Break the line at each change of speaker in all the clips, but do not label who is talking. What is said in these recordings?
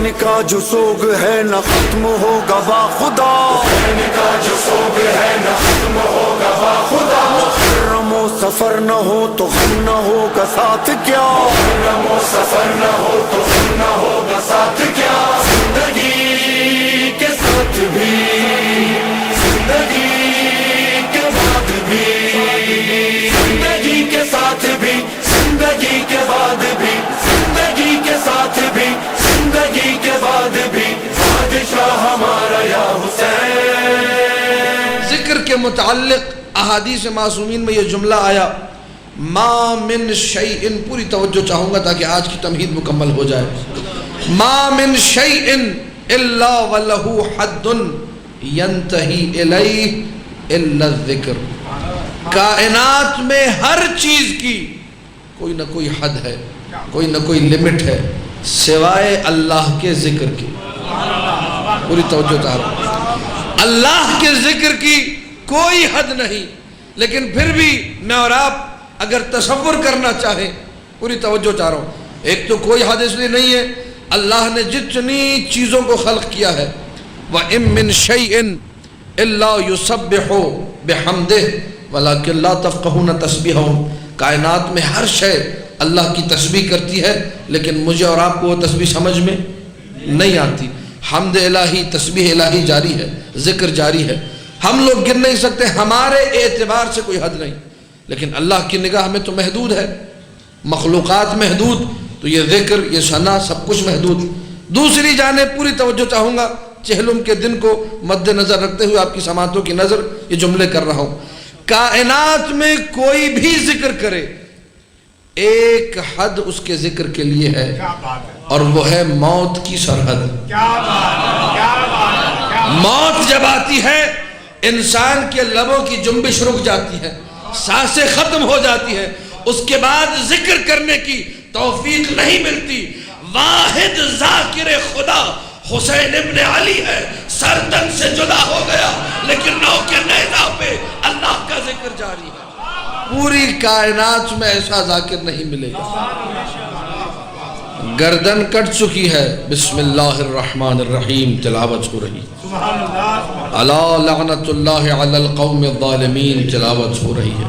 حسین کا جو سوگ ہے نہ ختم ہوگا با خدا، حسین کا جو سوگ ہے نہ ختم ہوگا با خدا، محرم و سفر نہ ہو تو غم نہ ہوگا ساتھ کیا، محرم و سفر نہ ہو تو غم نہ ہوگا ساتھ کیا، زندگی کے ساتھ بھی زندگی کے بعد بھی، زندگی کے ساتھ بھی زندگی کے بعد بھی، زندگی کے ساتھ بھی زندگی کے بعد بھی، بادشاہ ہمارا یا حسین۔
ذکر کے متعلق احادیث معصومین میں یہ جملہ آیا، ما من شیء، پوری توجہ چاہوں گا تاکہ آج کی تمہید مکمل ہو جائے، ما من شیء الا ولہ حد ینتہی الیہ الا الذکر، کائنات میں ہر چیز کی کوئی نہ کوئی حد ہے، کوئی نہ کوئی لمٹ ہے، سوائے اللہ کے ذکر کی۔ پوری توجہ چاہ رہا ہوں، اللہ کے ذکر کی کوئی حد نہیں، لیکن پھر بھی میں اور آپ اگر تصور کرنا چاہیں، پوری توجہ چاہ رہا ہوں، ایک تو کوئی حد اس لیے نہیں ہے، اللہ نے جتنی چیزوں کو خلق کیا ہے، وَإِن مِّن شَيْءٍ إِلَّا يُسَبِّحُ بِحَمْدِهِ وَلَكِنْ لَا تَفْقَهُونَ تَسْبِيحَهُمْ، کائنات میں ہر شے اللہ کی تسبیح کرتی ہے، لیکن مجھے اور آپ کو وہ تسبیح سمجھ میں نہیں آتی۔ حمد الہی، تسبیح الہی جاری ہے، ذکر جاری ہے، ہم لوگ گر نہیں سکتے، ہمارے اعتبار سے کوئی حد نہیں، لیکن اللہ کی نگاہ میں تو محدود ہے، مخلوقات محدود، تو یہ ذکر، یہ ثنا، سب کچھ محدود۔ دوسری جانب پوری توجہ چاہوں گا، چہلم کے دن کو مد نظر رکھتے ہوئے آپ کی سماعتوں کی نظر یہ جملے کر رہا ہوں، کائنات میں کوئی بھی ذکر کرے، ایک حد اس کے ذکر کے لیے ہے، اور وہ ہے موت کی سرحد۔ موت جب آتی ہے، انسان کے لبوں کی جنبش رک جاتی ہے، سانسیں ختم ہو جاتی ہے، اس کے بعد ذکر کرنے کی توفیق نہیں ملتی۔ واحد ذاکر خدا حسین ابن علی ہے، سر تن سے جدا ہو گیا، لیکن نو کے نیزہ پہ اللہ کا ذکر جاری ہے۔ پوری کائنات میں ایسا ذاکر نہیں ملے گا۔ گردن کٹ چکی ہے، بسم اللہ الرحمن الرحیم تلاوت ہو رہی، الا لعنت اللہ علی القوم الظالمین تلاوت ہو رہی ہے،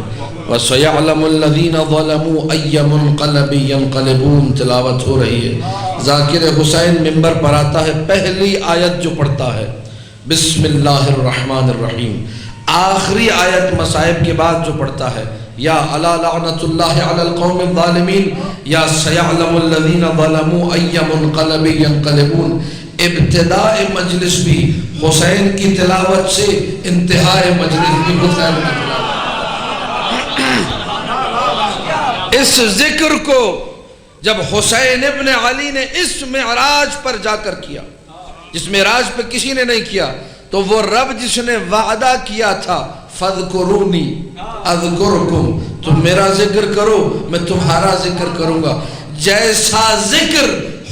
وَسَيَعْلَمُ الَّذِينَ ظَلَمُوا أَيَّ مُنْقَلَبٍ يَنْقَلِبُونَ تلاوت ہو رہی ہے۔ ذاکر حسین ممبر پر آتا ہے، پہلی آیت جو پڑھتا ہے بسم اللہ الرحمن الرحیم، آخری آیت مصائب کے بعد جو پڑھتا ہے یا الا لعنت اللہ علی القوم الظالمین یا سیعلم الذین ظلموا ای منقلب ینقلبون، ابتداء مجلس بھی حسین کی تلاوت سے، انتہاء مجلس بھی حسین کی تلاوت۔ اس ذکر کو جب حسین ابن علی نے اس معراج پر جا کر کیا، جس معراج پہ کسی نے نہیں کیا، تو وہ رب جس نے وعدہ کیا تھا فَاذْكُرُونِي أَذْكُرْكُمْ، تم میرا ذکر کرو میں تمہارا ذکر کروں گا، جیسا ذکر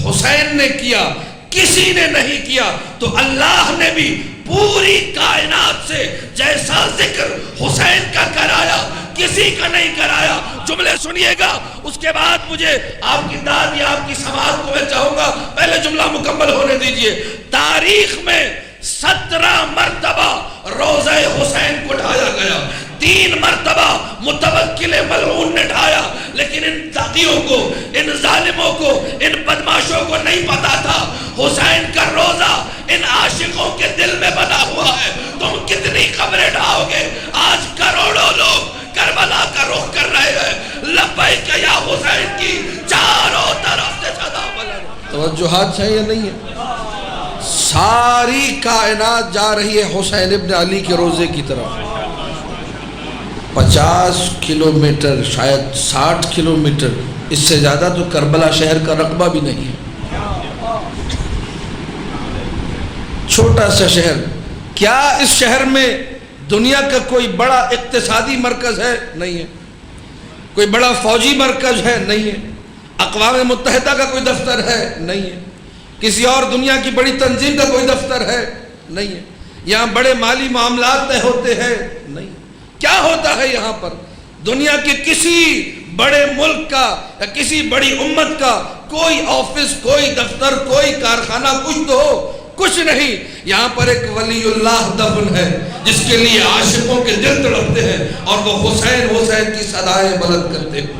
حسین نے کیا کسی نے نہیں کیا، تو اللہ نے بھی پوری کائنات سے جیسا ذکر حسین کا کرایا کسی کا نہیں کرایا۔ جملے سنیے گا، اس کے بعد مجھے آپ کی داد یا آپ کی سماعت کو میں چاہوں گا، پہلے جملہ مکمل ہونے دیجئے۔ تاریخ میں 17 مرتبہ روضہ حسین کو ڈھایا گیا، 3 مرتبہ متوکل ملعون نے ڈھایا، لیکن ان تاغیوں کو، ان ظالموں کو، ان بدماشوں کو نہیں پتا تھا حسین کا روضہ ان عاشقوں کے دل میں بنا ہوا ہے۔ تم کتنی قبریں ڈھاؤ گے؟ آج کروڑوں لوگ کربلا کا رخ کر رہے ہیں، لبیک یا حسین کی چاروں طرف سے صدا بلند۔ توجہات ہے یا نہیں ہے؟ ساری کائنات جا رہی ہے حسین ابن علی کے روزے کی طرف۔ 50 کلومیٹر، شاید 60 کلومیٹر، اس سے زیادہ تو کربلا شہر کا رقبہ بھی نہیں ہے، چھوٹا سا شہر۔ کیا اس شہر میں دنیا کا کوئی بڑا اقتصادی مرکز ہے؟ نہیں ہے۔ کوئی بڑا فوجی مرکز ہے؟ نہیں ہے۔ اقوام متحدہ کا کوئی دفتر ہے؟ نہیں ہے۔ کسی اور دنیا کی بڑی تنظیم کا کوئی دفتر ہے؟ نہیں ہے۔ یہاں بڑے مالی معاملات طے ہوتے ہیں؟ نہیں۔ کیا ہوتا ہے یہاں پر؟ دنیا کے کسی بڑے ملک کا یا کسی بڑی امت کا کوئی آفس، کوئی دفتر، کوئی کارخانہ کچھ تو ہو، کچھ نہیں. یہاں پر ایک ولی اللہ دفن ہے جس کے لیے عاشقوں کے دل تڑپتے ہیں اور وہ حسین حسین کی صدائیں بلند کرتے ہیں.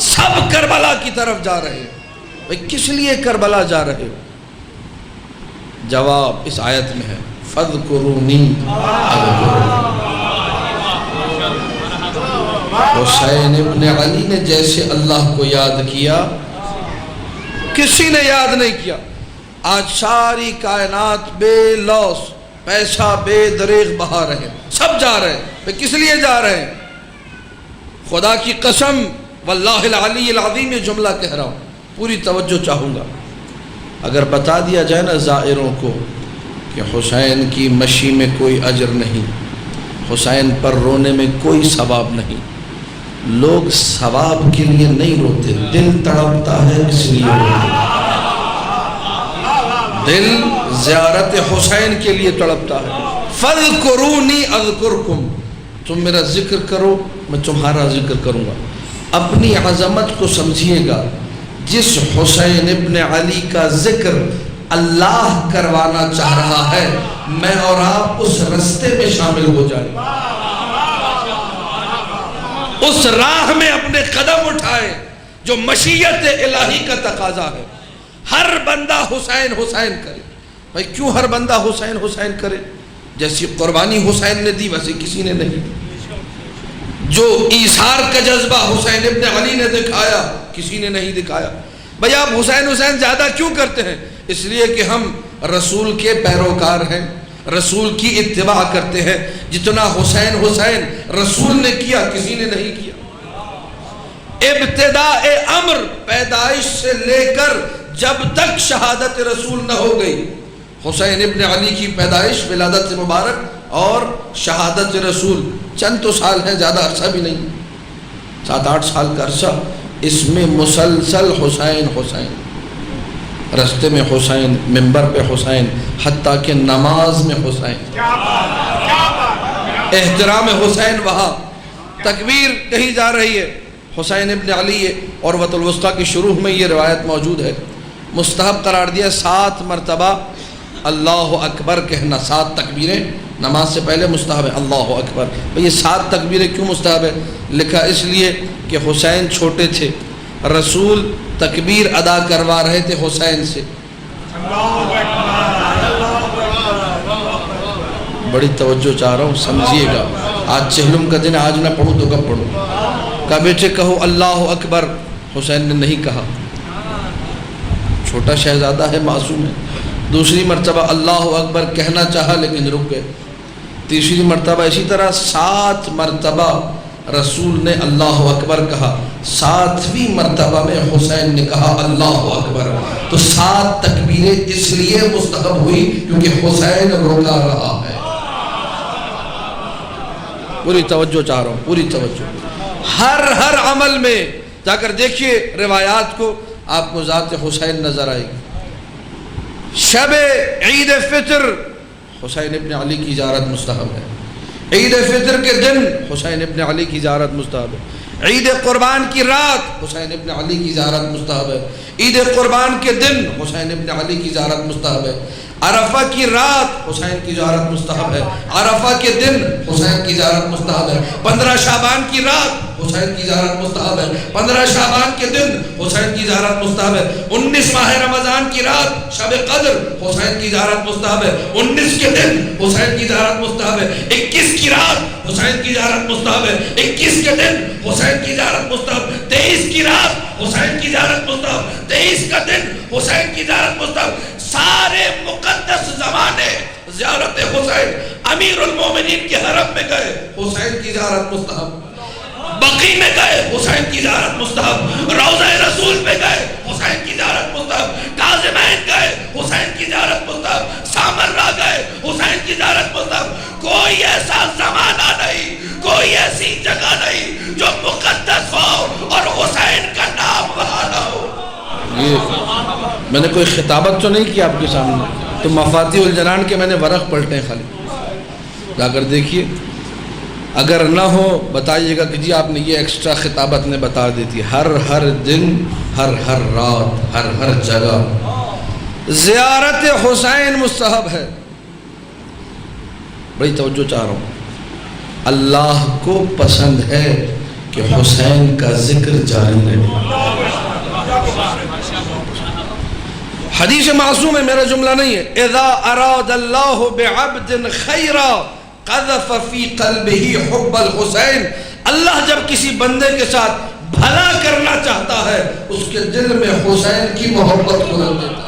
سب کربلا کی طرف جا رہے ہیں. بھئی کس لیے کربلا جا رہے ہو؟ جواب اس آیت میں ہے فَاذْكُرُونِي أَذْكُرُكُمْ. حسین ابن علی نے جیسے اللہ کو یاد کیا کسی نے یاد نہیں کیا. آج ساری کائنات بے لوث، پیسہ بے دریغ بہا رہے ہیں، سب جا رہے ہیں. کس لیے جا رہے ہیں؟ خدا کی قسم واللہ العلی العظیم یہ جملہ کہہ رہا ہوں، پوری توجہ چاہوں گا. اگر بتا دیا جائے نا زائروں کو کہ حسین کی مشی میں کوئی اجر نہیں، حسین پر رونے میں کوئی ثواب نہیں، لوگ ثواب کے لیے نہیں روتے، دل تڑپتا ہے اس لیے روتے ہیں. دل زیارت حسین کے لیے تڑپتا ہے. فَاذْكُرُونِي أَذْكُرْكُمْ. تم میرا ذکر کرو میں تمہارا ذکر کروں گا. اپنی عظمت کو سمجھیے گا. جس حسین ابن علی کا ذکر اللہ کروانا چاہ رہا ہے، میں اور آپ اس رستے میں شامل ہو جائیں، اس راہ میں اپنے قدم اٹھائیں جو مشیت الہی کا تقاضا ہے. ہر بندہ حسین حسین کرے. بھائی کیوں ہر بندہ حسین حسین کرے؟ جیسی قربانی حسین نے دی ویسے کسی نے نہیں. جو ایثار کا جذبہ حسین ابن علی نے دکھایا کسی نے نہیں دکھایا. بھائی آپ حسین حسین زیادہ کیوں کرتے ہیں؟ اس لیے کہ ہم رسول کے پیروکار ہیں، رسول کی اتباع کرتے ہیں. جتنا حسین حسین رسول نے کیا کسی نے نہیں کیا. ابتداء امر پیدائش سے لے کر جب تک شہادت رسول نہ ہو گئی، حسین ابن علی کی پیدائش ولادت مبارک اور شہادت رسول چند تو سال ہیں، زیادہ عرصہ بھی نہیں، 7-8 سال کا عرصہ. اس میں مسلسل حسین حسین، رستے میں حسین، منبر پہ حسین، حتیٰ کہ نماز میں حسین، احترام حسین. وہاں تکبیر کہیں جا رہی ہے حسین ابن علی ہے. اور عروۃ الوثقیٰ کی شروع میں یہ روایت موجود ہے. مستحب قرار دیا 7 مرتبہ اللہ اکبر کہنا. 7 تکبیریں نماز سے پہلے مستحب ہے. اللہ اکبر. یہ 7 تکبیریں کیوں مستحب ہے؟ لکھا اس لیے کہ حسین چھوٹے تھے، رسول تکبیر ادا کروا رہے تھے حسین سے. بڑی توجہ چاہ رہا ہوں، سمجھیے گا. آج چہلم کا دن، آج نہ پڑھوں تو کب پڑھوں؟ کہا بیٹے کہو اللہ اکبر. حسین نے نہیں کہا، چھوٹا شہزادہ ہے، معصوم ہے. دوسری مرتبہ اللہ اکبر کہنا چاہا لیکن رک گئے. تیسری مرتبہ اسی طرح 7 مرتبہ رسول نے اللہ اکبر کہا. 7ویں مرتبہ میں حسین نے کہا اللہ اکبر. تو 7 تکبیریں اس لیے مستحب ہوئی کیونکہ حسین روکا رہا ہے. پوری توجہ چاہ رہا ہوں، پوری توجہ. ہر عمل میں جا کر دیکھیے روایات کو، آپ کو ذات حسین نظر آئے گی. شب عید فطر حسین ابن علی کی زیارت مستحب ہے. عید فطر کے دن حسین ابن علی کی زیارت مستحب ہے. عید قربان کی رات حسین ابن علی کی زیارت مستحب ہے. عید قربان کے دن حسین ابن علی کی زیارت مستحب ہے. عرفہ کی رات حسین کی زیارت مستحب ہے. عرفہ کے دن حسین کی زیارت مستحب ہے. 15 شعبان کی رات حسین کی زیارت مستحب ہے. 15 شعبان کے دن حسین کی زیارت مستحب ہے. 19 ماہ رمضان کی رات شب قدر حسین کی زیارت مستحب ہے. 19 کے دن حسین کی زیارت مستحب ہے. 21 کی رات حسین کی زیارت مستحب ہے. 21 کے دن حسین کی زیارت مستحب. 23 کی رات حسین کی زیارت مستحب. 23 کا دن حسین کی زیارت مستحب. سارے مقدس زمانے زیارت حسین. امیر المومنین کے حرم میں گئے حسین کی زیارت مستحب. بقی میں گئے حسین کی زیارت مستحب. روضہ رسول میں گئے حسین کی زیارت مستحب. کاظمین گئے حسین کی زیارت مستحب. سامرہ گئے حسین کی زیارت مستحب. کوئی ایسا زمانہ نہیں، کوئی ایسی جگہ نہیں جو مقدس ہو اور حسین کا نام وہاں نہ ہو. یہ میں نے کوئی خطابت تو نہیں کی آپ کے سامنے، تو مفاتیح الجنان کے میں نے ورق پلٹے ہیں خالی. جا کر دیکھیے، اگر نہ ہو بتائیے گا کہ جی آپ نے یہ ایکسٹرا خطابت نے بتا دیتی. ہر دن ہر رات ہر جگہ زیارت حسین مستحب ہے. بڑی توجہ چاہ رہا ہوں. اللہ کو پسند ہے کہ حسین کا ذکر جاری رہے. حدیث معصوم ہے، میرا جملہ نہیں ہے. اذا اراد اللہ بعبد خیرا قذف فی قلبہ حب الحسین. اللہ جب کسی بندے کے ساتھ بھلا کرنا چاہتا ہے اس کے دل میں حسین کی محبت کو رکھ دیتا ہے.